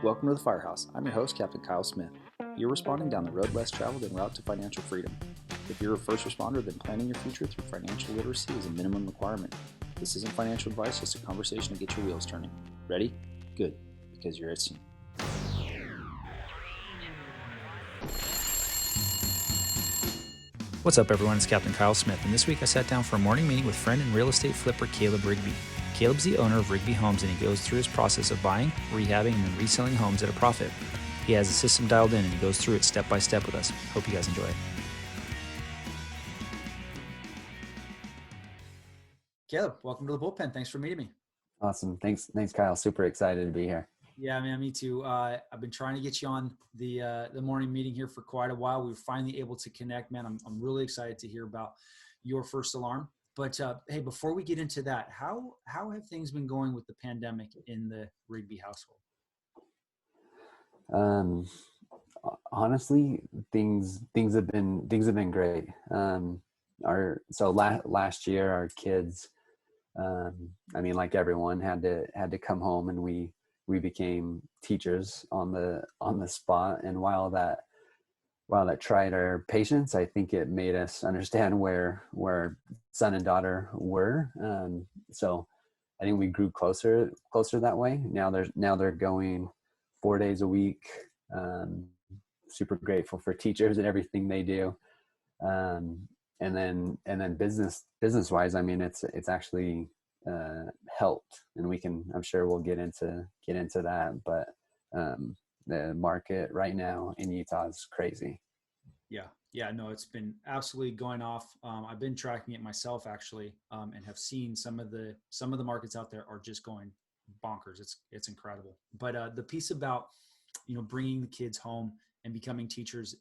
Welcome to the Firehouse. I'm your host, Captain Kyle Smith. You're responding down the road less traveled en route to financial freedom. If you're a first responder, then planning your future through financial literacy is a minimum requirement. This isn't financial advice, just a conversation to get your wheels turning. Ready? Good, because you're at sea. What's up, everyone? It's Captain Kyle Smith, and this week I sat down for a morning meeting with friend and real estate flipper Caleb Rigby. Caleb's the owner of Rigby Homes, and he goes through his process of buying, rehabbing, and then reselling homes at a profit. He has a system dialed in, and he goes through it step by step with us. Hope you guys enjoy it. Caleb, welcome to the bullpen. Thanks for meeting me. Awesome. Thanks, Kyle. Super excited to be here. Yeah, man, me too. I've been trying to get you on the morning meeting here for quite a while. We were finally able to connect, man. I'm really excited to hear about your first alarm. But hey, before we get into that, how have things been going with the pandemic in the Rigby household? Honestly, things have been great. Last year, our kids, like everyone, had to come home, and we became teachers on the spot. And while that tried our patience, I think it made us understand where son and daughter were. So I think we grew closer that way. Now they're going 4 days a week. Super grateful for teachers and everything they do. And then business wise, it's actually helped, and I'm sure we'll get into that. But the market right now in Utah is crazy. Yeah, no, it's been absolutely going off. I've been tracking it myself actually, and have seen some of the markets out there are just going bonkers. It's incredible. But the piece about, bringing the kids home and becoming teachers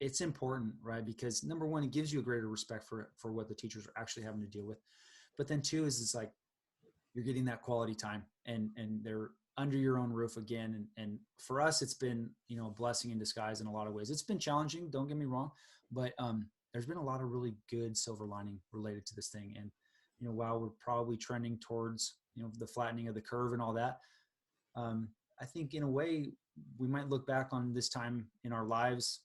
it's important, right? Because number one, it gives you a greater respect for what the teachers are actually having to deal with. But then two is it's like you're getting that quality time, and they're under your own roof again. And for us, it's been, a blessing in disguise in a lot of ways. It's been challenging, don't get me wrong, but there's been a lot of really good silver lining related to this thing. And, while we're probably trending towards, the flattening of the curve and all that, I think in a way we might look back on this time in our lives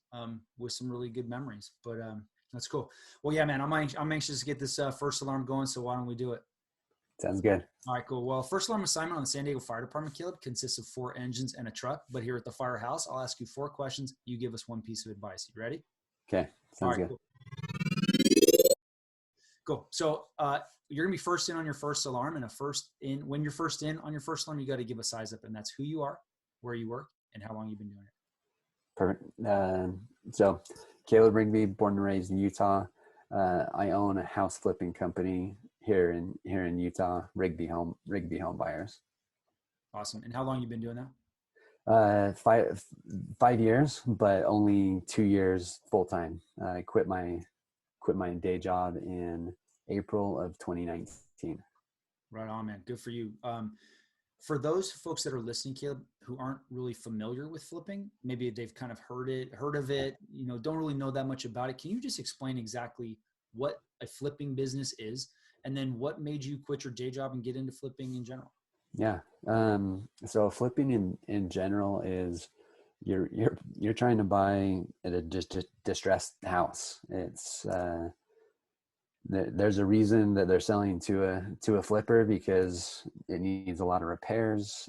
with some really good memories. But that's cool. Well, yeah, man, I'm anxious to get this first alarm going. So why don't we do it? Sounds good. All right, cool. Well, first alarm assignment on the San Diego Fire Department, Caleb, consists of 4 engines and a truck. But here at the Firehouse, I'll ask you 4 questions. You give us 1 piece of advice. You ready? Okay, sounds good. Cool. So you're gonna be first in on your first alarm, and when you're first in on your first alarm, you got to give a size up, and that's who you are, where you work, and how long you've been doing it. Perfect. So Caleb Rigby, born and raised in Utah. I own a house flipping company here in Utah, Rigby Home Buyers. Awesome. And how long you been doing that? 5 years, but only 2 years full time. I quit my day job in April of 2019. Right on, man. Good for you. For those folks that are listening, Caleb, who aren't really familiar with flipping, maybe they've kind of heard of it, don't really know that much about it. Can you just explain exactly what a flipping business is, and then what made you quit your day job and get into flipping in general? Yeah. So flipping in general is you're trying to buy a distressed house. It's there's a reason that they're selling to a flipper, because it needs a lot of repairs.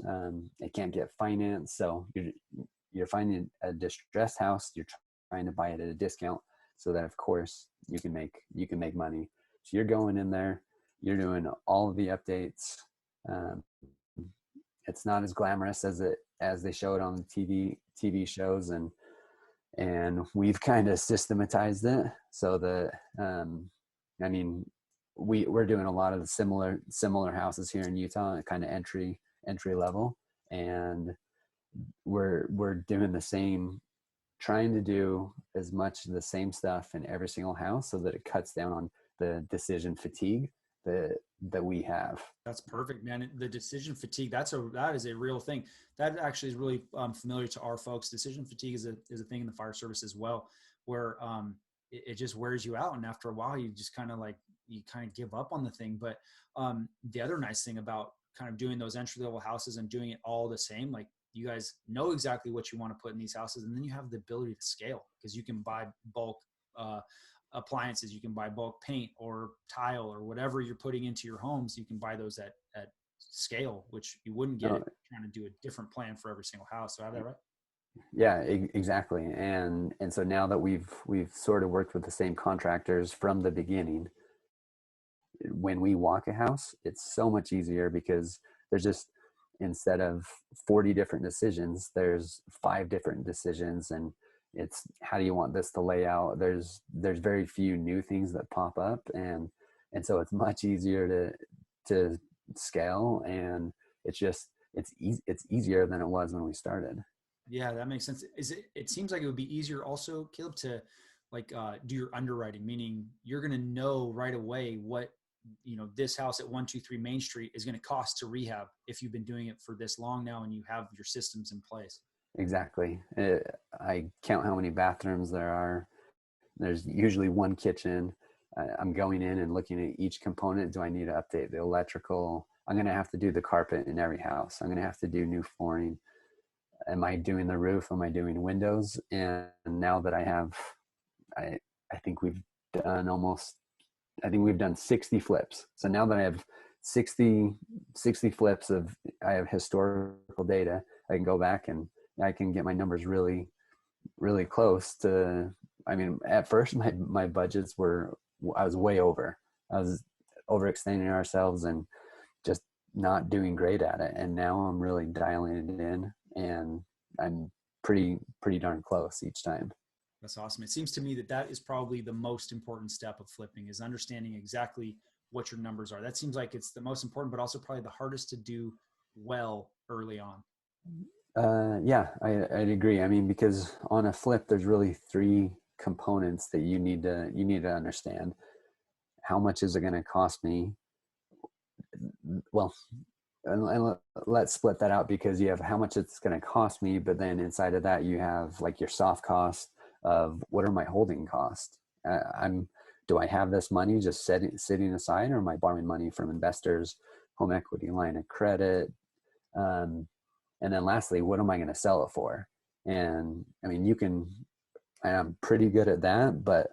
It can't get financed, so you're finding a distressed house. You're trying to buy it at a discount, so that of course you can make money. So you're going in there, you're doing all of the updates. It's not as glamorous as they show it on the TV shows, and we've kind of systematized it so that we're doing a lot of the similar houses here in Utah, kind of entry level, and we're doing the same, trying to do as much of the same stuff in every single house so that it cuts down on the decision fatigue that we have. That's perfect, man. The decision fatigue, that is a real thing. That actually is really familiar to our folks. Decision fatigue is a thing in the fire service as well, where it just wears you out. And after a while, you just kind of give up on the thing. But the other nice thing about kind of doing those entry level houses and doing it all the same, like you guys know exactly what you want to put in these houses, and then you have the ability to scale because you can buy bulk appliances, you can buy bulk paint or tile or whatever you're putting into your homes. You can buy those at scale, which you wouldn't get it trying to do a different plan for every single house. So I have that right? Yeah, exactly. And so now that we've sort of worked with the same contractors from the beginning, when we walk a house, it's so much easier because there's just, instead of 40 different decisions, there's 5 different decisions, and it's how do you want this to lay out? There's very few new things that pop up, and so it's much easier to scale, and it's easier than it was when we started. Yeah, that makes sense. It seems like it would be easier also, Caleb, to like do your underwriting, meaning you're going to know right away what, this house at 123 Main Street is going to cost to rehab if you've been doing it for this long now and you have your systems in place. Exactly. I count how many bathrooms there are. There's usually one kitchen. I'm going in and looking at each component. Do I need to update the electrical? I'm going to have to do the carpet in every house. I'm going to have to do new flooring. Am I doing the roof? Am I doing windows? And now that I think we've done I think we've done 60 flips. So now that I have 60 flips I have historical data, I can go back and I can get my numbers really, really close to, I mean, at first my budgets I was way over. I was overextending ourselves and just not doing great at it. And now I'm really dialing it in, and I'm pretty darn close each time. That's awesome. It seems to me that is probably the most important step of flipping, is understanding exactly what your numbers are. That seems like it's the most important, but also probably the hardest to do well early on. Yeah, I'd agree. I mean, because on a flip, there's really 3 components that you need to understand. How much is it going to cost me? Well, and let's split that out, because you have how much it's going to cost me, but then inside of that you have like your soft cost of what are my holding costs. Do I have this money just sitting aside, or am I borrowing money from investors, home equity line of credit? And then lastly, what am I going to sell it for? And I mean, I'm pretty good at that, but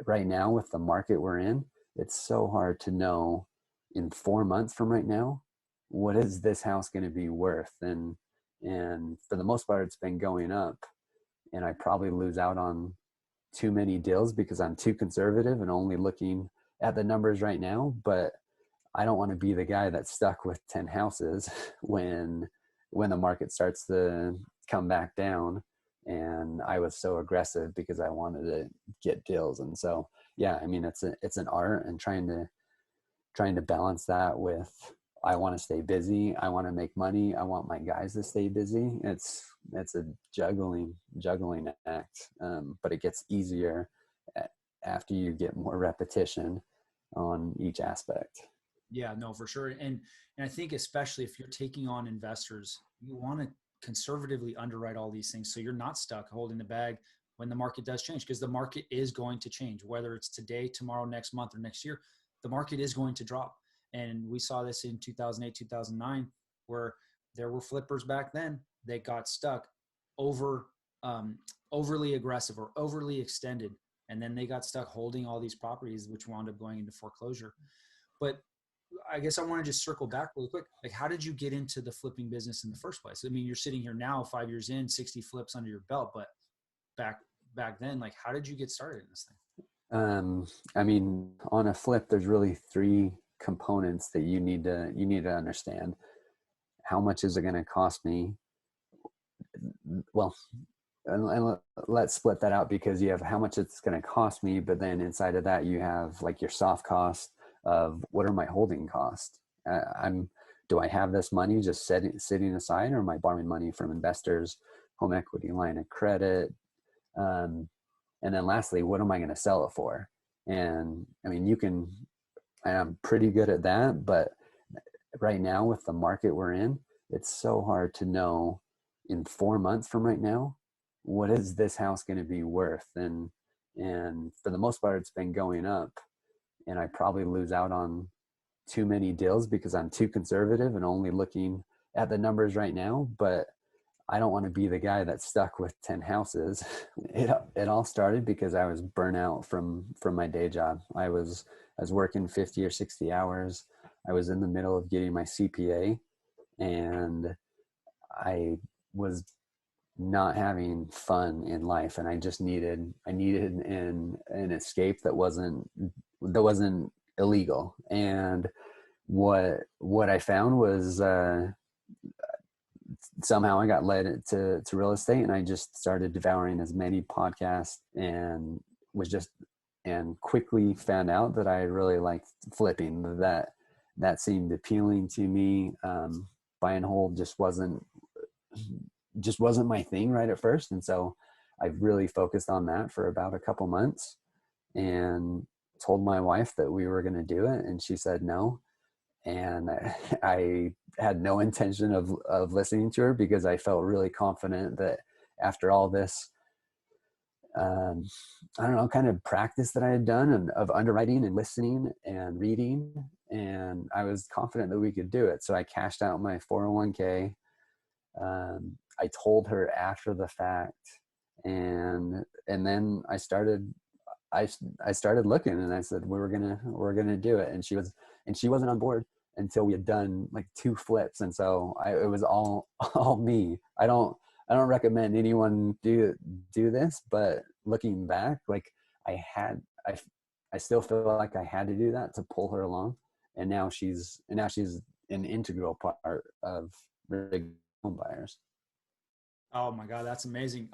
right now with the market we're in, it's so hard to know in 4 months from right now, what is this house going to be worth? And for the most part, it's been going up, and I probably lose out on too many deals because I'm too conservative and only looking at the numbers right now. But I don't want to be the guy that's stuck with 10 houses when the market starts to come back down. And I was so aggressive because I wanted to get deals. And so, yeah, I mean, it's an art, and trying to balance that with, I want to stay busy, I want to make money, I want my guys to stay busy. It's a juggling act, but it gets easier after you get more repetition on each aspect. Yeah, no, for sure. And I think especially if you're taking on investors, you want to conservatively underwrite all these things so you're not stuck holding the bag when the market does change, because the market is going to change, whether it's today, tomorrow, next month, or next year. The market is going to drop. And we saw this in 2008, 2009, where there were flippers back then that got stuck overly aggressive or overly extended. And then they got stuck holding all these properties, which wound up going into foreclosure. But I guess I want to just circle back really quick. Like, how did you get into the flipping business in the first place? I mean, you're sitting here now 5 years in, 60 flips under your belt, but back then, like, how did you get started in this thing? I mean, on a flip, there's really 3 components that you need to understand. How much is it going to cost me? Well, and let's split that out, because you have how much it's going to cost me, but then inside of that you have like your soft cost of what are my holding costs. Do I have this money just sitting aside, or am I borrowing money from investors, home equity line of credit? And then lastly, what am I going to sell it for? And I mean, I'm pretty good at that, but right now with the market we're in, it's so hard to know in 4 months from right now, what is this house going to be worth? And for the most part, it's been going up, and I probably lose out on too many deals because I'm too conservative and only looking at the numbers right now. But I don't want to be the guy that's stuck with 10 houses. It all started because I was burnt out from my day job. I was working 50 or 60 hours. I was in the middle of getting my CPA, and I was not having fun in life, and I needed an escape that wasn't illegal. And what I found was, somehow I got led to real estate, and I just started devouring as many podcasts, and quickly found out that I really liked flipping. That seemed appealing to me. Buy and hold just wasn't my thing right at first. And so I really focused on that for about a couple months, and told my wife that we were going to do it. And she said no. And I had no intention of listening to her, because I felt really confident that after all this, I don't know, kind of practice that I had done of underwriting and listening and reading, and I was confident that we could do it. So I cashed out my 401k. I told her after the fact, and then I started looking, and I said we're gonna do it, and she wasn't on board until we had done like 2 flips. And so it was all me. I don't recommend anyone do this, but looking back, like I still feel like I had to do that to pull her along, and now she's an integral part of Rig home buyers. Oh my God, that's amazing.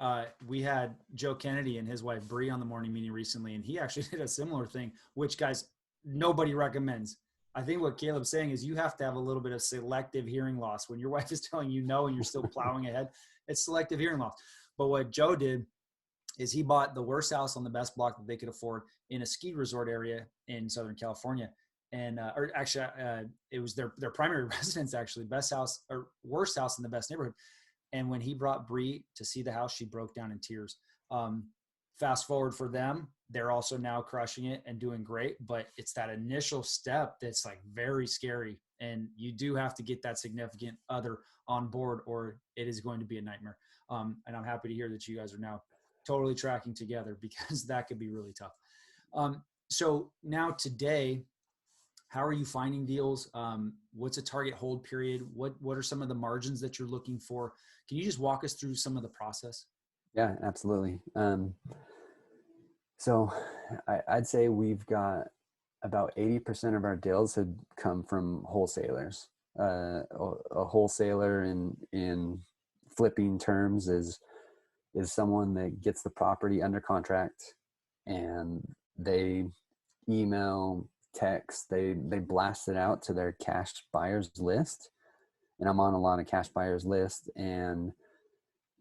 We had Joe Kennedy and his wife Bree on the morning meeting recently, and he actually did a similar thing, which, guys, nobody recommends. I think what Caleb's saying is you have to have a little bit of selective hearing loss. When your wife is telling you no and you're still plowing ahead, it's selective hearing loss. But what Joe did is he bought the worst house on the best block that they could afford in a ski resort area in Southern California. And, or actually, it was their primary residence, actually, best house or worst house in the best neighborhood. And when he brought Bree to see the house, she broke down in tears. Fast forward for them, they're also now crushing it and doing great. But it's that initial step that's like very scary. And you do have to get that significant other on board, or it is going to be a nightmare. And I'm happy to hear that you guys are now totally tracking together, because that could be really tough. So now today, how are you finding deals? What's a target hold period? What are some of the margins that you're looking for? Can you just walk us through some of the process? Yeah, absolutely. So I'd say we've got about 80% of our deals had come from wholesalers. A wholesaler in flipping terms is someone that gets the property under contract, and they email, text, they blast it out to their cash buyers list. And I'm on a lot of cash buyers list, and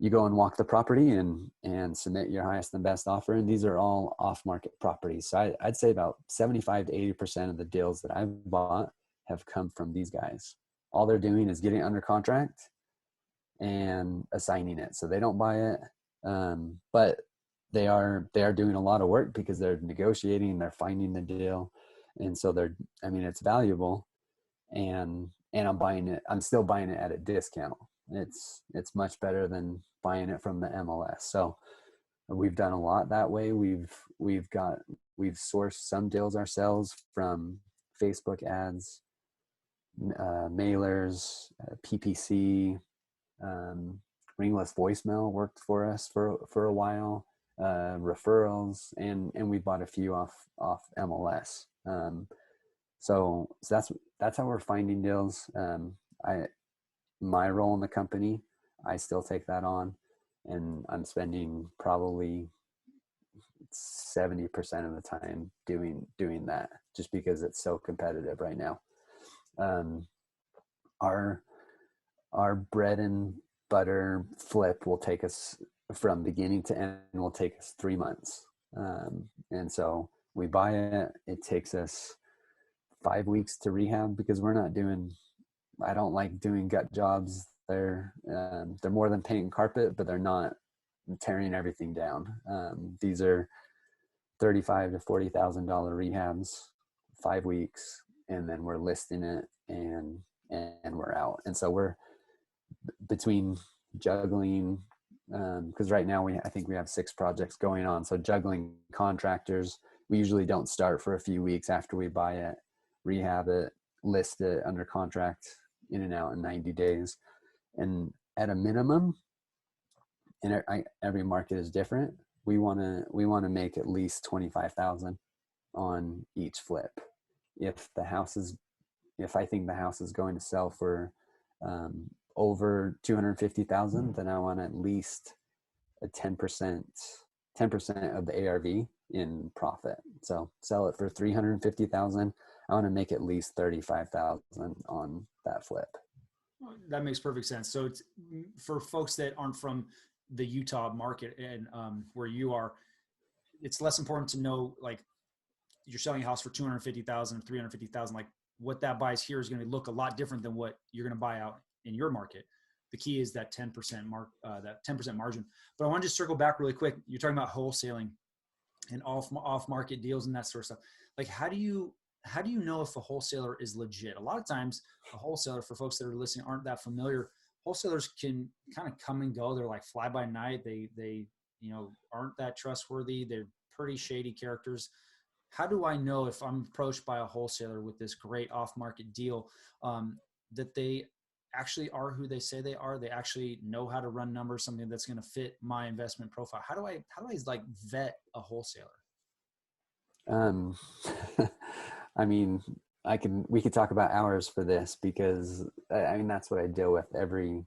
you go and walk the property and submit your highest and best offer. And these are all off market properties. So I'd say about 75 to 80% of the deals that I've bought have come from these guys. All they're doing is getting under contract and assigning it. So they don't buy it. But they are doing a lot of work, because they're negotiating, they're finding the deal. And so it's valuable, and I'm still buying it at a discount. It's much better than buying it from the MLS. So we've done a lot that way. We've sourced some deals ourselves from Facebook ads, mailers, PPC, ringless voicemail worked for us for a while, referrals, and we bought a few off MLS. So that's how we're finding deals. My role in the company, I still take that on, and I'm spending probably 70% of the time doing that, just because it's so competitive right now. Our bread and butter flip will take us from beginning to end, will take us 3 months. And so we buy it. It takes us 5 weeks to rehab, because I don't like doing gut jobs. They're more than paint and carpet, but they're not tearing everything down. These are $35,000 to $40,000 rehabs, 5 weeks, and then we're listing it, and we're out. And so we're between juggling, because right now I think we have 6 projects going on. So juggling contractors, we usually don't start for a few weeks after we buy it, rehab it, list it under contract, in and out in 90 days. And at a minimum, and every market is different, we want to make at least 25,000 on each flip. If I think the house is going to sell for over 250,000, then I want at least a 10% of the ARV in profit. So sell it for 350,000. I want to make at least 35,000 on that flip. That makes perfect sense. So it's for folks that aren't from the Utah market and where you are, it's less important to know, like, you're selling a house for 250,000 or 350,000, like what that buys here is going to look a lot different than what you're going to buy out in your market. The key is that 10% that 10% margin. But I want to just circle back really quick. You're talking about wholesaling and off market deals and that sort of stuff. Like, how do you know if a wholesaler is legit? A lot of times a wholesaler, for folks that are listening, aren't that familiar. Wholesalers can kind of come and go. They're like fly by night. They aren't that trustworthy. They're pretty shady characters. How do I know if I'm approached by a wholesaler with this great off-market deal that they actually are who they say they are? They actually know how to run numbers, something that's going to fit my investment profile. How do I like vet a wholesaler? I mean, we could talk about hours for this, because I mean, that's what I deal with every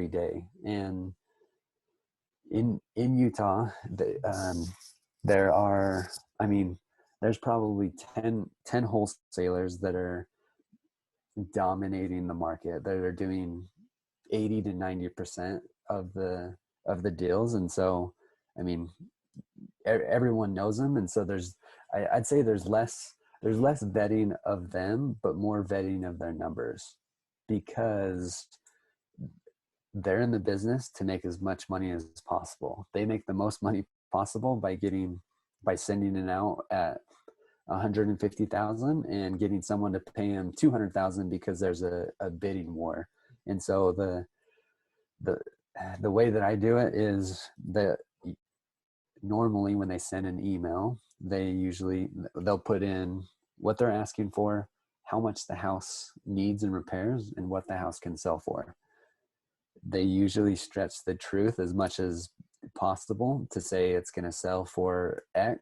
day. And in Utah, there are, I mean, there's probably 10 wholesalers that are dominating the market, that are doing 80 to 90% of the deals. And so, I mean, everyone knows them. And so I'd say there's less vetting of them, but more vetting of their numbers, because they're in the business to make as much money as possible. They make the most money possible by sending it out at 150,000 and getting someone to pay them 200,000 because there's a bidding war. And so the way that I do it is that normally when they send an email, they'll put in what they're asking for, how much the house needs in repairs, and what the house can sell for. They usually stretch the truth as much as possible to say it's going to sell for X.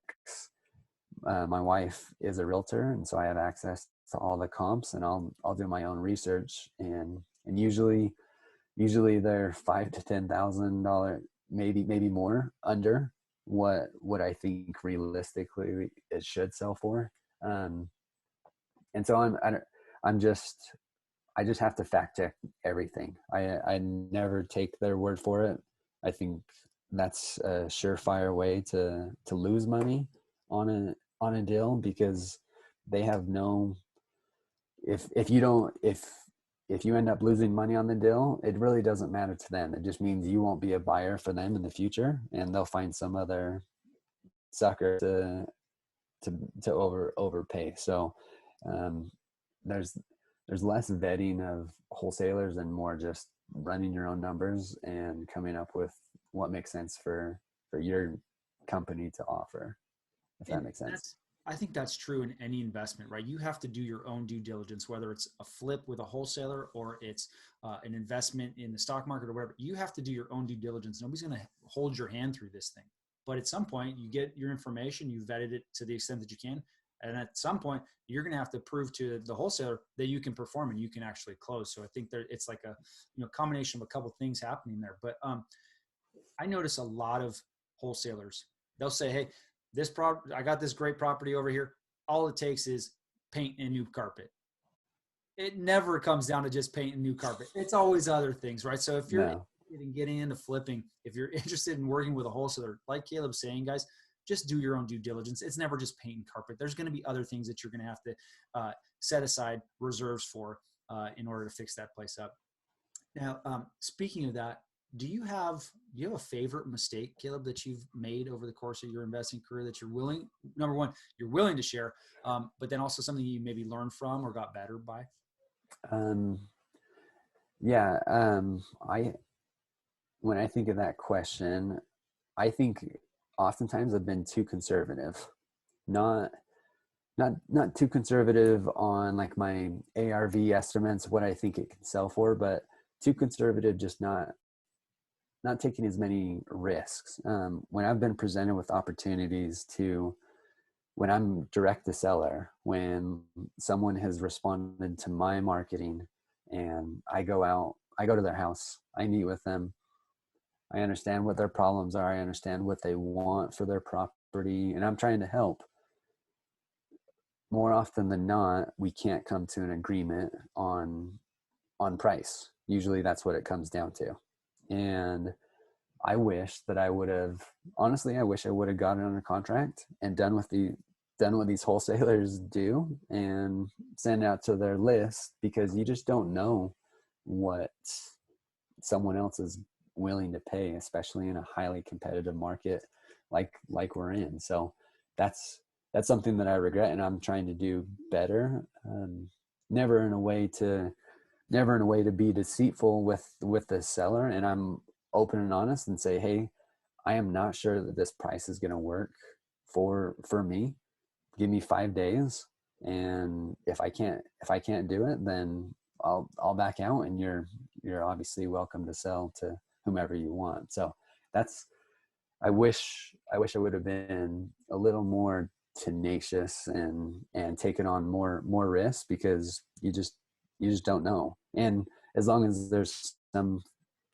My wife is a realtor, and so I have access to all the comps, and I'll do my own research, and usually they're $5,000 to $10,000, maybe more, under what I think realistically it should sell for. And so I just have to fact check everything. I never take their word for it. I think that's a surefire way to lose money on a deal, because they have if you end up losing money on the deal, it really doesn't matter to them. It just means you won't be a buyer for them in the future, and they'll find some other sucker to overpay. So there's less vetting of wholesalers and more just running your own numbers and coming up with what makes sense for your company to offer, if that makes sense. I think that's true in any investment, right? You have to do your own due diligence, whether it's a flip with a wholesaler or it's an investment in the stock market or whatever. You have to do your own due diligence. Nobody's going to hold your hand through this thing. But at some point, you get your information, you vetted it to the extent that you can. And at some point, you're going to have to prove to the wholesaler that you can perform and you can actually close. So I think it's like a combination of a couple of things happening there. But I notice a lot of wholesalers, they'll say, hey, I got this great property over here. All it takes is paint and new carpet. It never comes down to just paint and new carpet. It's always other things, right? So if you're interested in getting into flipping, if you're interested in working with a wholesaler, like Caleb's saying, guys, just do your own due diligence. It's never just paint and carpet. There's going to be other things that you're going to have to set aside reserves for in order to fix that place up. Now, speaking of that, do you have a favorite mistake, Caleb, that you've made over the course of your investing career that you're willing to share, but then also something you maybe learned from or got better by? when I think of that question, I think oftentimes I've been too conservative, not not too conservative on like my ARV estimates, what I think it can sell for, but too conservative, just not taking as many risks. When I've been presented with opportunities to, when I'm direct to seller, when someone has responded to my marketing and I go out, I go to their house, I meet with them, I understand what their problems are, I understand what they want for their property, and I'm trying to help. More often than not, we can't come to an agreement on price. Usually that's what it comes down to. And I wish that I would have, honestly, I wish I would have gotten under contract and done what these wholesalers do and send out to their list, because you just don't know what someone else is willing to pay, especially in a highly competitive market like we're in. So that's something that I regret, and I'm trying to do better. Never in a way to be deceitful with the seller, and I'm open and honest and say, hey, I am not sure that this price is going to work for me. Give me 5 days, and if I can't do it, then I'll back out, and you're obviously welcome to sell to whomever you want. So that's, I wish I would have been a little more tenacious and taken on more risks, because you just don't know. And as long as there's some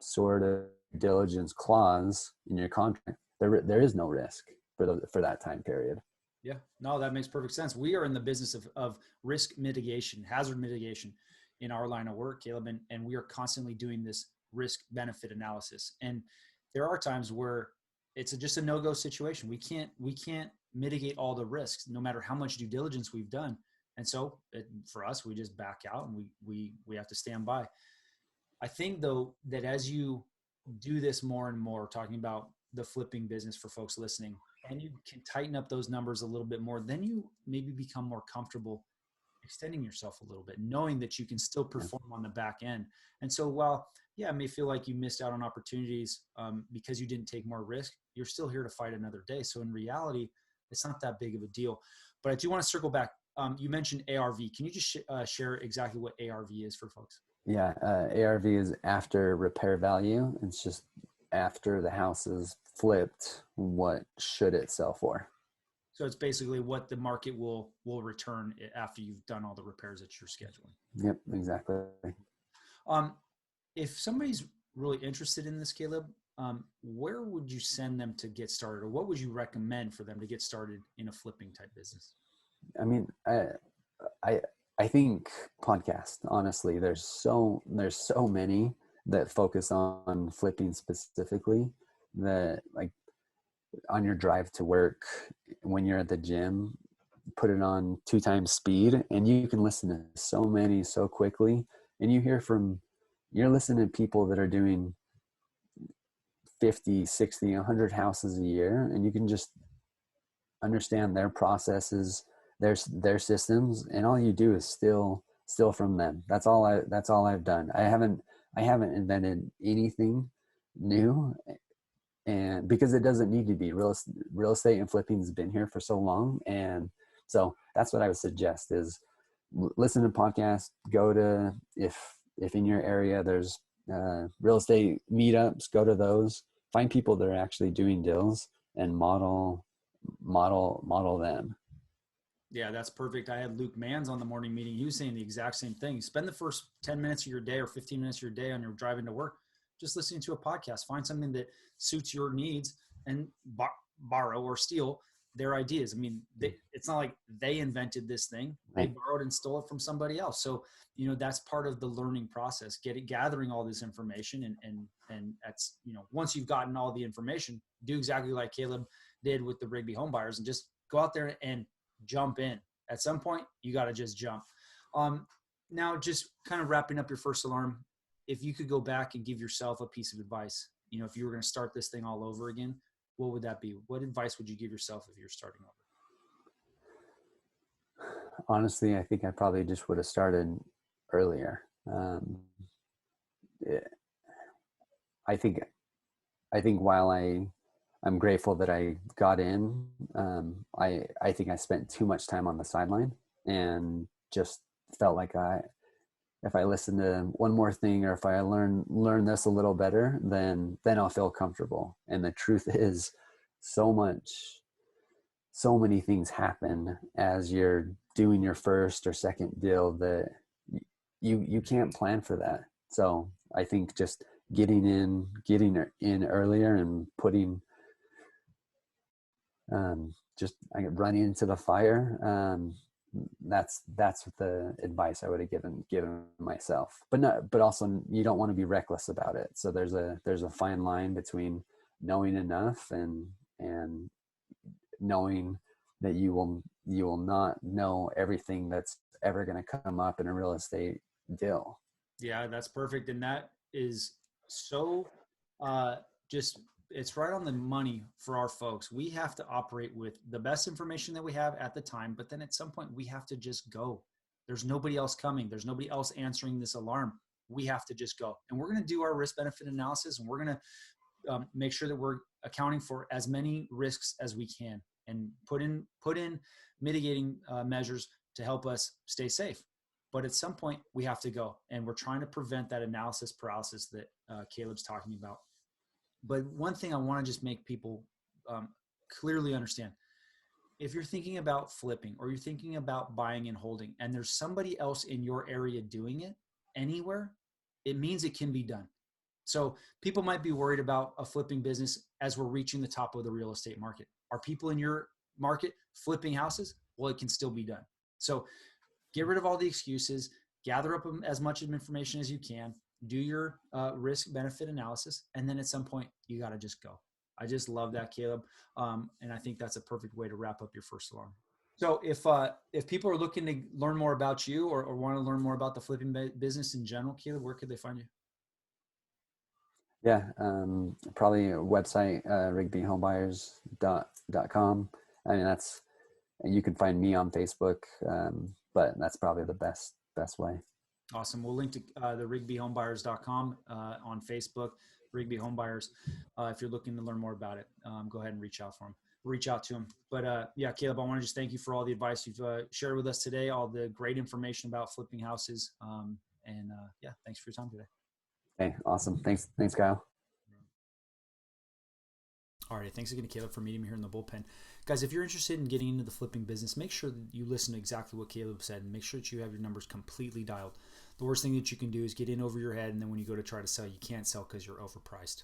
sort of diligence clause in your contract, there is no risk for that time period. Yeah, no, that makes perfect sense. We are in the business of risk mitigation, hazard mitigation in our line of work, Caleb, and we are constantly doing this risk benefit analysis. And there are times where it's just a no-go situation. We can't mitigate all the risks, no matter how much due diligence we've done. And so for us, we just back out, and we have to stand by. I think though that as you do this more and more, talking about the flipping business for folks listening, and you can tighten up those numbers a little bit more, then you maybe become more comfortable extending yourself a little bit, knowing that you can still perform on the back end. And so while, yeah, it may feel like you missed out on opportunities because you didn't take more risk, you're still here to fight another day. So in reality, it's not that big of a deal. But I do want to circle back. You mentioned ARV. Can you just share exactly what ARV is for folks? Yeah, ARV is after repair value. It's just after the house is flipped, what should it sell for? So it's basically what the market will return after you've done all the repairs that you're scheduling. Yep, exactly. If somebody's really interested in this, Caleb, where would you send them to get started, or what would you recommend for them to get started in a flipping type business? I mean, I think podcast, honestly, there's so many that focus on flipping specifically, that like on your drive to work, when you're at the gym, put it on 2 times speed, and you can listen to so many so quickly, and you're listening to people that are doing 50, 60, 100 houses a year, and you can just understand their processes, their systems, and all you do is still from them. That's all I've done. I haven't invented anything new, and because it doesn't need to be. Real estate and flipping has been here for so long, and so that's what I would suggest is listen to podcasts. Go to, if in your area there's real estate meetups, go to those. Find people that are actually doing deals and model them. Yeah, that's perfect. I had Luke Manns on the morning meeting. He was saying the exact same thing. Spend the first 10 minutes of your day or 15 minutes of your day on your driving to work just listening to a podcast. Find something that suits your needs and borrow or steal their ideas. I mean, it's not like they invented this thing. They borrowed and stole it from somebody else. So, that's part of the learning process, gathering all this information. And that's, once you've gotten all the information, do exactly like Caleb did with the Rigby home buyers and just go out there and jump in. At some point, you got to just jump. Now, just kind of wrapping up your first alarm, if you could go back and give yourself a piece of advice, if you were going to start this thing all over again, what would that be? What advice would you give yourself if you're starting over? Honestly, I think I probably just would have started earlier. I think I think while I'm grateful that I got in, I think I spent too much time on the sideline and just felt like if I listen to one more thing, or if I learn this a little better, then I'll feel comfortable. And the truth is, so many things happen as you're doing your first or second deal that you can't plan for that. So I think just getting in earlier and putting just running into the fire. That's the advice I would have given myself. But also, you don't want to be reckless about it. So there's a fine line between knowing enough and knowing that you will not know everything that's ever going to come up in a real estate deal. Yeah, that's perfect. And that is so just, it's right on the money for our folks. We have to operate with the best information that we have at the time, but then at some point we have to just go. There's nobody else coming. There's nobody else answering this alarm. We have to just go. And we're going to do our risk benefit analysis, and we're going to make sure that we're accounting for as many risks as we can and put in mitigating measures to help us stay safe. But at some point we have to go, and we're trying to prevent that analysis paralysis that Caleb's talking about. But one thing I want to just make people clearly understand: if you're thinking about flipping, or you're thinking about buying and holding, and there's somebody else in your area doing it anywhere, it means it can be done. So people might be worried about a flipping business as we're reaching the top of the real estate market. Are people in your market flipping houses? Well, it can still be done. So get rid of all the excuses, gather up as much information as you can, do your risk benefit analysis, and then at some point you got to just go. I just love that, Caleb. And I think that's a perfect way to wrap up your first alarm. So if people are looking to learn more about you, or want to learn more about the flipping business in general, Caleb, where could they find you? Yeah, probably a website, rigbyhomebuyers.com. I mean, you can find me on Facebook, but that's probably the best way. Awesome. We'll link to the rigbyhomebuyers.com on Facebook, Rigby Homebuyers. If you're looking to learn more about it, go ahead and reach out to him. But yeah, Caleb, I want to just thank you for all the advice you've shared with us today, all the great information about flipping houses. And yeah, thanks for your time today. Hey, awesome. Thanks, Kyle. All right. Thanks again, Caleb, for meeting me here in the bullpen. Guys, if you're interested in getting into the flipping business, make sure that you listen to exactly what Caleb said, and make sure that you have your numbers completely dialed. The worst thing that you can do is get in over your head, and then when you go to try to sell, you can't sell because you're overpriced.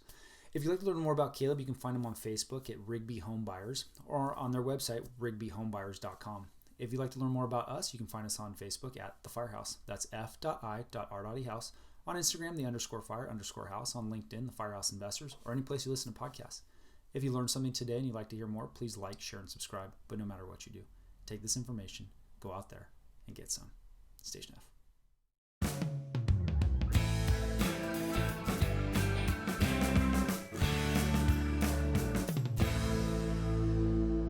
If you'd like to learn more about Caleb, you can find him on Facebook at Rigby Home Buyers, or on their website, rigbyhomebuyers.com. If you'd like to learn more about us, you can find us on Facebook at The FIREhouse. That's f.i.r.house. On Instagram, the _fire_house. On LinkedIn, the FIREhouse Investors, or any place you listen to podcasts. If you learned something today and you'd like to hear more, please like, share, and subscribe. But no matter what you do, take this information, go out there, and get some. Stay F.